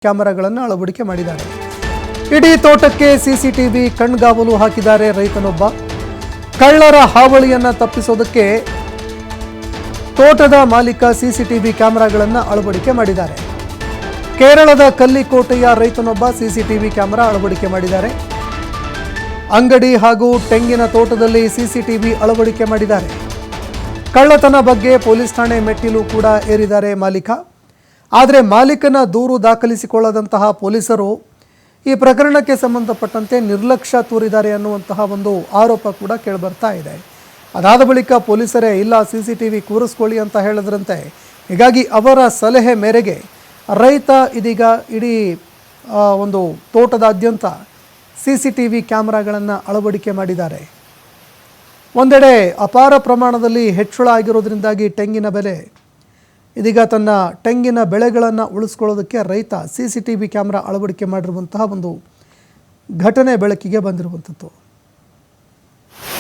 ಕ್ಯಾಮೆರಾಗಳನ್ನು ಅಳವಡಿಕೆ ಮಾಡಿದ್ದಾರೆ. ಇಡೀ ತೋಟಕ್ಕೆ ಸಿಸಿಟಿವಿ ಕಣ್ಗಾವಲು ಹಾಕಿದ್ದಾರೆ ರೈತನೊಬ್ಬ. ಕಳ್ಳರ ಹಾವಳಿಯನ್ನು ತಪ್ಪಿಸೋದಕ್ಕೆ ತೋಟದ ಮಾಲೀಕ ಸಿಸಿಟಿವಿ ಕ್ಯಾಮೆರಾಗಳನ್ನು ಅಳವಡಿಕೆ ಮಾಡಿದ್ದಾರೆ. ಕೇರಳದ ಕಲ್ಲಿಕೋಟೆಯ ರೈತನೊಬ್ಬ ಸಿಸಿಟಿವಿ ಕ್ಯಾಮೆರಾ ಅಳವಡಿಕೆ ಮಾಡಿದ್ದಾರೆ. ಅಂಗಡಿ ಹಾಗೂ ತೆಂಗಿನ ತೋಟದಲ್ಲಿ ಸಿಸಿಟಿವಿ ಅಳವಡಿಕೆ ಮಾಡಿದ್ದಾರೆ. ಕಳ್ಳತನ ಬಗ್ಗೆ ಪೊಲೀಸ್ ಠಾಣೆ ಮೆಟ್ಟಿಲು ಕೂಡ ಏರಿದ್ದಾರೆ ಮಾಲೀಕ. ಆದರೆ ಮಾಲೀಕನ ದೂರು ದಾಖಲಿಸಿಕೊಳ್ಳದಂತಹ ಪೊಲೀಸರು ಈ ಪ್ರಕರಣಕ್ಕೆ ಸಂಬಂಧಪಟ್ಟಂತೆ ನಿರ್ಲಕ್ಷ್ಯ ತೋರಿದ್ದಾರೆ ಅನ್ನುವಂತಹ ಒಂದು ಆರೋಪ ಕೂಡ ಕೇಳಿಬರ್ತಾ ಇದೆ. ಅದಾದ ಬಳಿಕ ಪೊಲೀಸರೇ ಇಲ್ಲ ಸಿಸಿಟಿವಿ ಕೂರಿಸ್ಕೊಳ್ಳಿ ಅಂತ ಹೇಳಿದ್ರಂತೆ. ಹೀಗಾಗಿ ಅವರ ಸಲಹೆ ಮೇರೆಗೆ ರೈತ ಇದೀಗ ಇಡೀ ಒಂದು ತೋಟದಾದ್ಯಂತ ಸಿಸಿಟಿವಿ ಕ್ಯಾಮೆರಾಗಳನ್ನು ಅಳವಡಿಕೆ ಮಾಡಿದ್ದಾರೆ. ಒಂದೆಡೆ ಅಪಾರ ಪ್ರಮಾಣದಲ್ಲಿ ಹೆಚ್ಚಳ ಆಗಿರೋದ್ರಿಂದಾಗಿ ತೆಂಗಿನ ಬೆಲೆ, ಇದೀಗ ತನ್ನ ತೆಂಗಿನ ಬೆಳೆಗಳನ್ನು ಉಳಿಸ್ಕೊಳ್ಳೋದಕ್ಕೆ ರೈತ ಸಿಸಿಟಿವಿ ಕ್ಯಾಮೆರಾ ಅಳವಡಿಕೆ ಮಾಡಿರುವಂತಹ ಒಂದು ಘಟನೆ ಬೆಳಕಿಗೆ ಬಂದಿರುವಂಥದ್ದು.